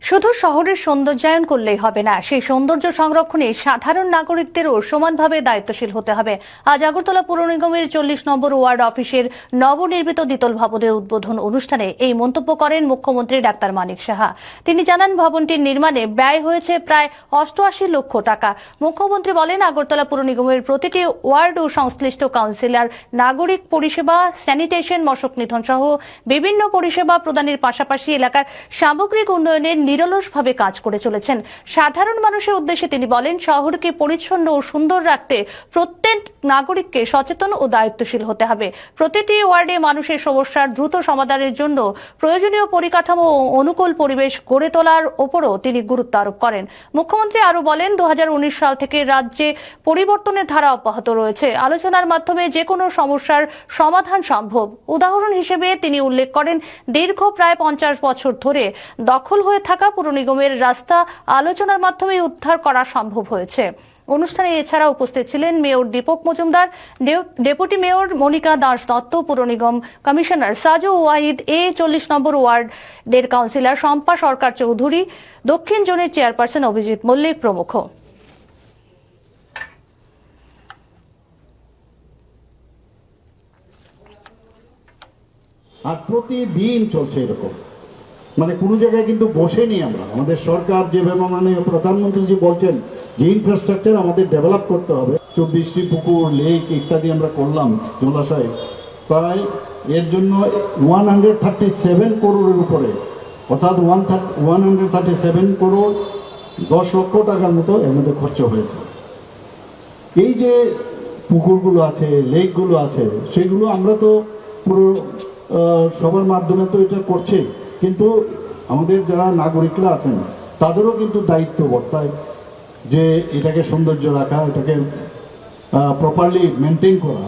শুধু শহরের সৌন্দর্যায়ন করলেই হবে না, সেই সৌন্দর্য সংরক্ষণে সাধারণ নাগরিকদেরও সমানভাবে দায়িত্বশীল হতে হবে। আজ আগরতলা পুর নিগমের 40 নম্বর ওয়ার্ড অফিসের নবনির্মিত দ্বিতল ভবনের উদ্বোধন অনুষ্ঠানে এই মন্তব্য করেন মুখ্যমন্ত্রী ডাক্তার মানিক সাহা। তিনি জানান, ভবনটির নির্মাণে ব্যয় হয়েছে প্রায় 88 লক্ষ টাকা। মুখ্যমন্ত্রী বলেন, আগরতলা পুর নিগমের প্রতিটি ওয়ার্ড ও সংশ্লিষ্ট কাউন্সিলর নাগরিক পরিষেবা, স্যানিটেশন, মশক নিধন সহ বিভিন্ন পরিষেবা প্রদানের পাশাপাশি এলাকার সামগ্রিক উন্নয়নের নিরলসভাবে কাজ করে চলেছেন। সাধারণ মানুষের উদ্দেশ্যে তিনি বলেন, শহরকে পরিচ্ছন্ন ও সুন্দর রাখতে প্রত্যেক নাগরিককে সচেতন ও দায়িত্বশীল হতে হবে। প্রতিটি ওয়ার্ডে মানুষের সমস্যার দ্রুত সমাধানের জন্য প্রয়োজনীয় পরিকাঠামো ও অনুকূল পরিবেশ গড়ে তোলার ওপরও তিনি গুরুত্ব আরোপ করেন। মুখ্যমন্ত্রী আরও বলেন, 2019 সাল থেকে রাজ্যে পরিবর্তনের ধারা অব্যাহত রয়েছে। আলোচনার মাধ্যমে যে কোনো সমস্যার সমাধান সম্ভব। উদাহরণ হিসেবে তিনি উল্লেখ করেন, দীর্ঘ প্রায় 50 বছর ধরে দখল হয়ে থাকা পুর নিগমের রাস্তা আলোচনার মাধ্যমে উদ্ধার করা সম্ভব হয়েছে। অনুষ্ঠানে এছাড়া উপস্থিত ছিলেন mayor Dipak Majumdar, deputy mayor Monika Das Dutta, পুর নিগম কমিশনার সাজু ওয়াহিদ, 40 নম্বর ওয়ার্ডের কাউন্সিলর শম্পা সরকার চৌধুরী, দক্ষিণ জোনের চেয়ারপারসন অভিজিৎ মল্লিক প্রমুখ। আর প্রতিদিন চলছে এরকম, মানে কোনো জায়গায় কিন্তু বসেনি আমরা। আমাদের সরকার যেভাবে মাননীয় প্রধানমন্ত্রীজি বলছেন যে ইনফ্রাস্ট্রাকচার আমাদের ডেভেলপ করতে হবে, 24টি পুকুর, লেক ইত্যাদি আমরা করলাম, জলাশয় প্রায় এর জন্য 137 করোড়ের উপরে, অর্থাৎ 137 করোড় 10 লক্ষ টাকার মতো এর মধ্যে খরচ হয়েছে। এই যে পুকুরগুলো আছে, লেকগুলো আছে, সেগুলো আমরা তো পুরো সবার মাধ্যমে তো এটা করছে, কিন্তু আমাদের যারা নাগরিকরা আছেন তাদেরও কিন্তু দায়িত্ব বর্তায় যে এটাকে সৌন্দর্য রাখা, এটাকে প্রপারলি মেনটেন করা।